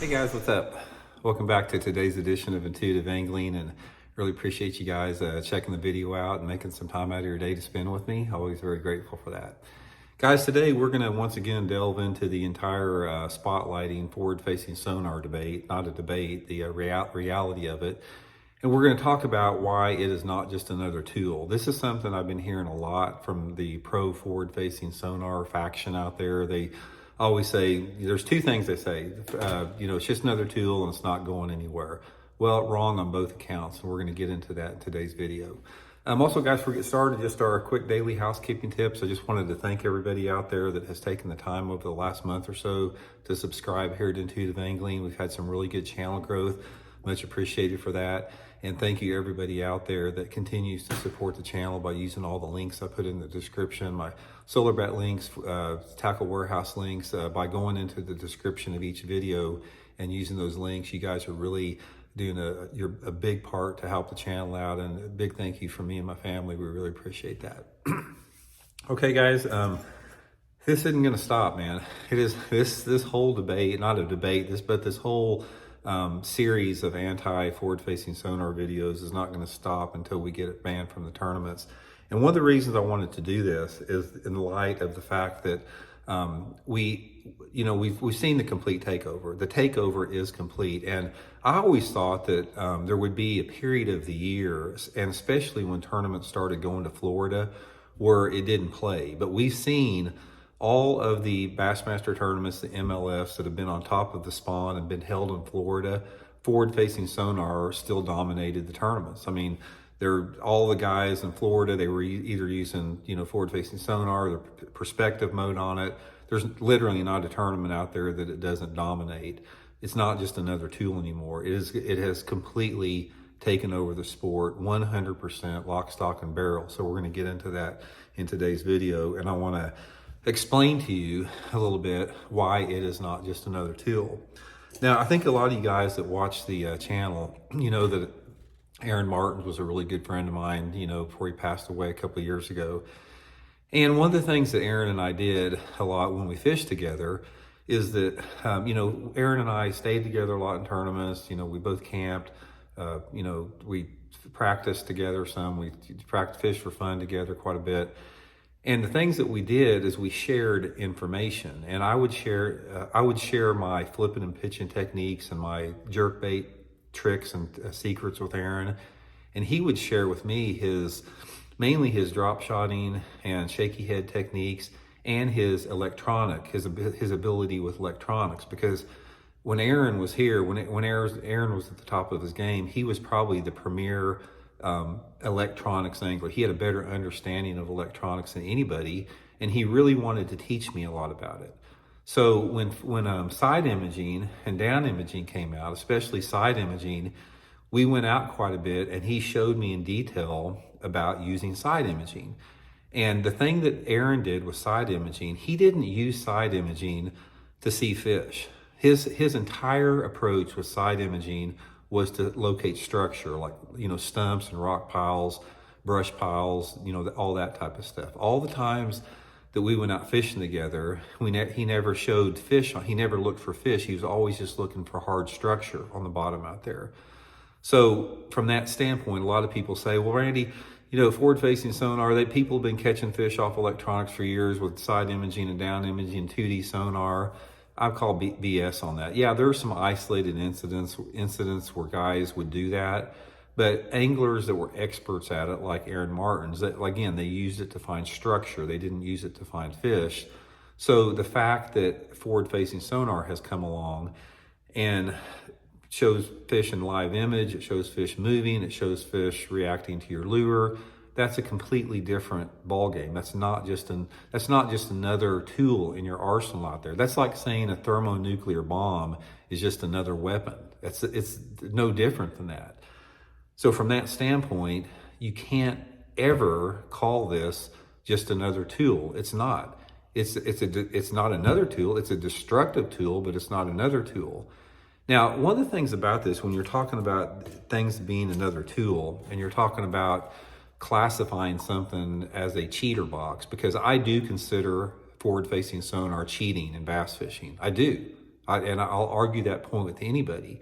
Hey guys, what's up? Welcome back to today's edition of Intuitive Angling, and really appreciate you guys checking the video out and making some time out of your day to spend with me. Always very grateful for that. Guys, today we're going to once again delve into the entire spotlighting forward-facing sonar debate, not a debate, the reality of it. And we're going to talk about why it is not just another tool. This is something I've been hearing a lot from the pro forward-facing sonar faction out there. They always say, there's two things they say, it's just another tool and it's not going anywhere. Well, wrong on both accounts, and we're going to get into that in today's video. Also, guys, before we get started, just our quick daily housekeeping tips. I just wanted to thank everybody out there that has taken the time over the last month or so to subscribe here to Intuitive Angling. We've had some really good channel growth. Much appreciated for that. And thank you everybody out there that continues to support the channel by using all the links I put in the description, my solar bat links, tackle warehouse links, by going into the description of each video and using those links. You guys are really doing a big part to help the channel out, and a big thank you from me and my family. We really appreciate that. Okay, guys, this isn't going to stop, man. It is this whole debate, not a debate, but this whole series of anti-forward-facing sonar videos is not going to stop until we get it banned from the tournaments. And one of the reasons I wanted to do this is in light of the fact that we've seen the complete takeover. The takeover is complete, and I always thought that there would be a period of the year, and especially when tournaments started going to Florida, where it didn't play. But we've seen all of the Bassmaster tournaments, the MLFs that have been on top of the spawn and been held in Florida, forward-facing sonar still dominated the tournaments. I mean, all the guys in Florida, they were either using, forward-facing sonar, or perspective mode on it. There's literally not a tournament out there that it doesn't dominate. It's not just another tool anymore. It has completely taken over the sport, 100% lock, stock, and barrel. So we're going to get into that in today's video, and I want to explain to you a little bit why it is not just another tool. Now, I think a lot of you guys that watch the channel, know that Aaron Martins was a really good friend of mine, before he passed away a couple of years ago. And one of the things that Aaron and I did a lot when we fished together is that, Aaron and I stayed together a lot in tournaments. We both camped, we practiced together some, we fished for fun together quite a bit. And the things that we did is we shared information, and I would share my flipping and pitching techniques and my jerkbait tricks and secrets with Aaron, and he would share with me mainly his drop shotting and shaky head techniques and his ability with electronics. Because when Aaron was here, when Aaron was at the top of his game, he was probably the premier electronics angler. He had a better understanding of electronics than anybody, and he really wanted to teach me a lot about it. So when side imaging and down imaging came out, especially side imaging, we went out quite a bit, and he showed me in detail about using side imaging. And the thing that Aaron did with side imaging, he didn't use side imaging to see fish. His entire approach with side imaging was to locate structure, like, stumps and rock piles, brush piles, all that type of stuff. All the times that we went out fishing together, he never showed fish. He never looked for fish. He was always just looking for hard structure on the bottom out there. So from that standpoint, a lot of people say, well, Randy, forward-facing sonar, people have been catching fish off electronics for years with side imaging and down imaging, 2D sonar. I call BS on that. Yeah, there are some isolated incidents where guys would do that, but anglers that were experts at it, like Aaron Martins, they used it to find structure. They didn't use it to find fish. So the fact that forward-facing sonar has come along and shows fish in live image, it shows fish moving, it shows fish reacting to your lure, that's a completely different ballgame. That's not just another tool in your arsenal out there. That's like saying a thermonuclear bomb is just another weapon. It's no different than that. So from that standpoint, you can't ever call this just another tool. It's not. It's not another tool. It's a destructive tool, but it's not another tool. Now, one of the things about this, when you're talking about things being another tool, and you're talking about classifying something as a cheater box, because I do consider forward-facing sonar cheating in bass fishing. I do. And I'll argue that point with anybody,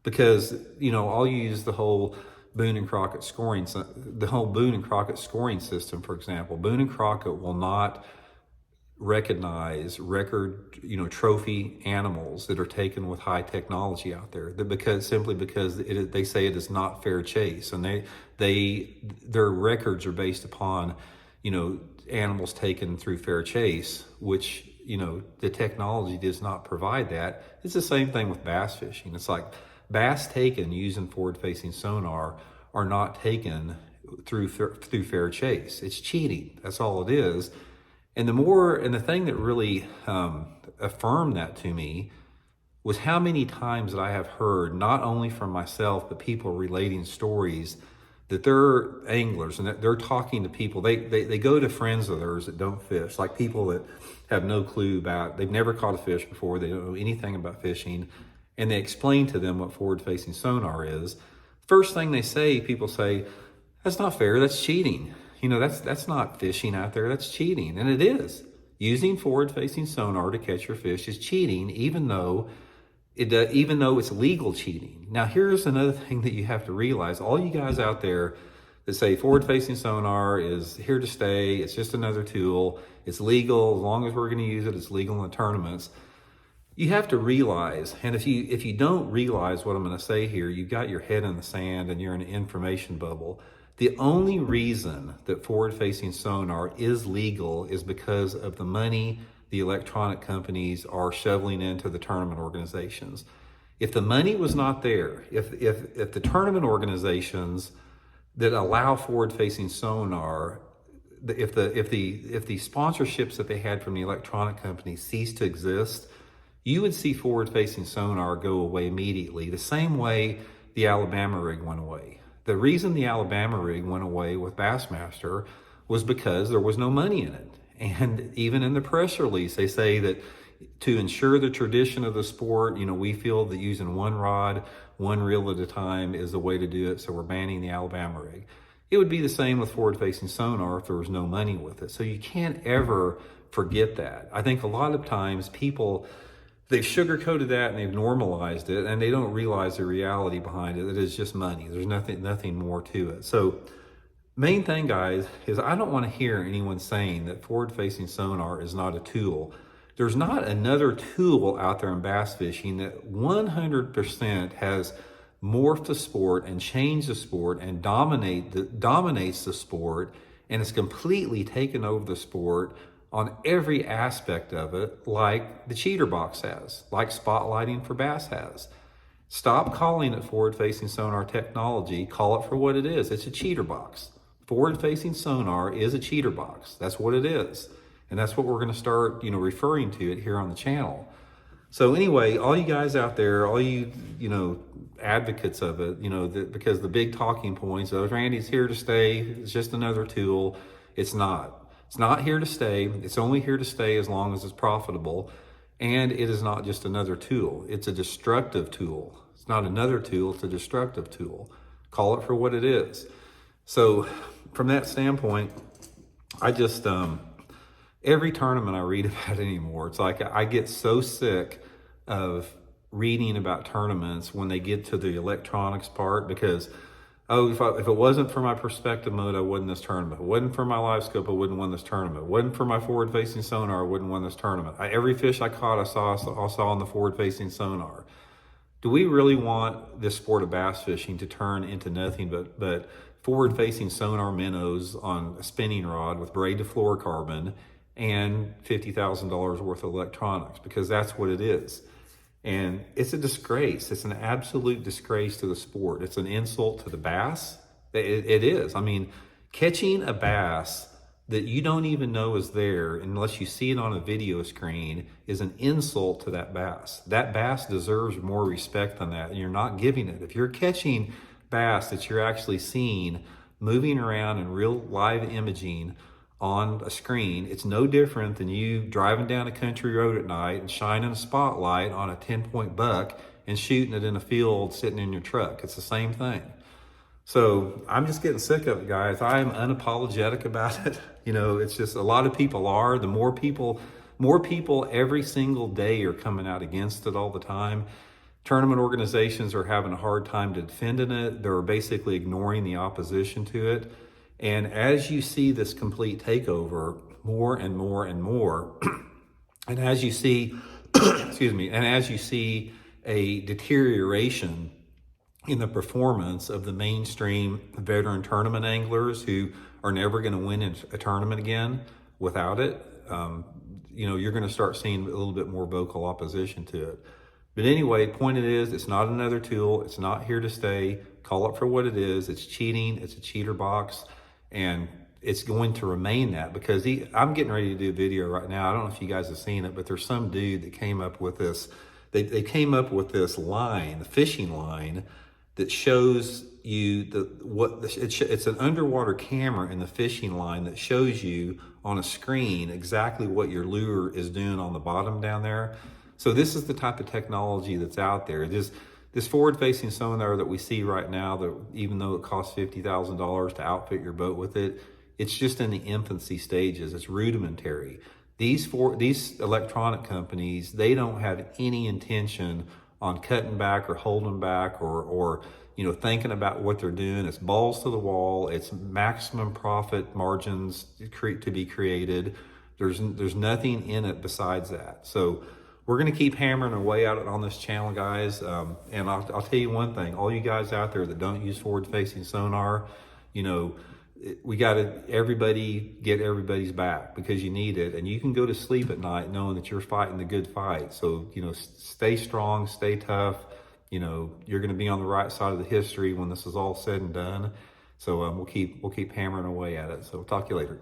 because I'll use the whole Boone and Crockett scoring system, for example. Boone and Crockett will not recognize record trophy animals that are taken with high technology out there, because they say it is not fair chase, and their records are based upon animals taken through fair chase, which the technology does not provide that. It's the same thing with bass fishing. It's like bass taken using forward facing sonar are not taken through fair chase. It's cheating. That's all it is. And the thing that really affirmed that to me was how many times that I have heard, not only from myself, but people relating stories that they're anglers and that they're talking to people. They go to friends of theirs that don't fish, like people that have no clue about, they've never caught a fish before, they don't know anything about fishing, and they explain to them what forward-facing sonar is. First thing people say, that's not fair, that's cheating. That's not fishing out there, that's cheating. And it is. Using forward-facing sonar to catch your fish is cheating, even though it's legal cheating. Now, here's another thing that you have to realize. All you guys out there that say forward-facing sonar is here to stay, it's just another tool, it's legal, as long as we're going to use it, it's legal in the tournaments. You have to realize, and if you don't realize what I'm going to say here, you've got your head in the sand and you're in an information bubble. The only reason that forward-facing sonar is legal is because of the money the electronic companies are shoveling into the tournament organizations. If the money was not there, if the tournament organizations that allow forward-facing sonar, if the sponsorships that they had from the electronic companies ceased to exist, you would see forward-facing sonar go away immediately, the same way the Alabama rig went away. The reason the Alabama rig went away with Bassmaster was because there was no money in it. And even in the press release, they say that to ensure the tradition of the sport, we feel that using one rod, one reel at a time is the way to do it, so we're banning the Alabama rig. It would be the same with forward-facing sonar if there was no money with it. So you can't ever forget that. I think a lot of times they've sugarcoated that and they've normalized it, and they don't realize the reality behind it. It is just money. There's nothing more to it. So main thing, guys, is I don't want to hear anyone saying that forward-facing sonar is not a tool. There's not another tool out there in bass fishing that 100% has morphed the sport and changed the sport and dominates the sport, and has completely taken over the sport on every aspect of it, like the cheater box has, like spotlighting for bass has. Stop calling it forward-facing sonar technology. Call it for what it is. It's a cheater box. Forward-facing sonar is a cheater box. That's what it is. And that's what we're going to start, referring to it here on the channel. So anyway, all you guys out there, all you, advocates of it, because the big talking points of Randy's here to stay, it's just another tool. It's not. It's not here to stay. It's only here to stay as long as it's profitable. And it is not just another tool. It's a destructive tool. It's not another tool. It's a destructive tool. Call it for what it is. So from that standpoint, I just, every tournament I read about anymore, it's like I get so sick of reading about tournaments when they get to the electronics part, because if it wasn't for my perspective mode, I wouldn't this tournament. If it wasn't for my live scope, I wouldn't win this tournament. If it wasn't for my forward-facing sonar, I wouldn't win this tournament. Every fish I caught, I saw on the forward-facing sonar. Do we really want this sport of bass fishing to turn into nothing but forward-facing sonar minnows on a spinning rod with braided fluorocarbon and $50,000 worth of electronics? Because that's what it is. And it's a disgrace. It's an absolute disgrace to the sport. It's an insult to the bass. It is. I mean, catching a bass that you don't even know is there unless you see it on a video screen is an insult to that bass. That bass deserves more respect than that, and you're not giving it. If you're catching bass that you're actually seeing moving around in real live imaging on a screen, it's no different than you driving down a country road at night and shining a spotlight on a 10-point buck and shooting it in a field sitting in your truck. It's the same thing. So I'm just getting sick of it, guys. I am unapologetic about it. It's just a lot of people are. The more more people every single day are coming out against it all the time. Tournament organizations are having a hard time defending it. They're basically ignoring the opposition to it. And as you see this complete takeover more and more and more, and as you see, excuse me, and as you see a deterioration in the performance of the mainstream veteran tournament anglers who are never going to win a tournament again without it, you're going to start seeing a little bit more vocal opposition to it. But anyway, point is, it's not another tool. It's not here to stay. Call it for what it is. It's cheating. It's a cheater box. And it's going to remain that, because I'm getting ready to do a video right now. I don't know if you guys have seen it, but there's some dude that came up with this. They came up with this line, the fishing line, that shows you it's an underwater camera in the fishing line that shows you on a screen exactly what your lure is doing on the bottom down there. So this is the type of technology that's out there. This forward-facing sonar that we see right now, that even though it costs $50,000 to outfit your boat with it, it's just in the infancy stages. It's rudimentary. These electronic companies, they don't have any intention on cutting back or holding back or thinking about what they're doing. It's balls to the wall. It's maximum profit margins to be created. There's nothing in it besides that. So we're going to keep hammering away at it on this channel, guys. And I'll tell you one thing: all you guys out there that don't use forward-facing sonar, we got to everybody get everybody's back, because you need it, and you can go to sleep at night knowing that you're fighting the good fight. So stay strong, stay tough. You're going to be on the right side of the history when this is all said and done. So we'll keep hammering away at it. So talk to you later.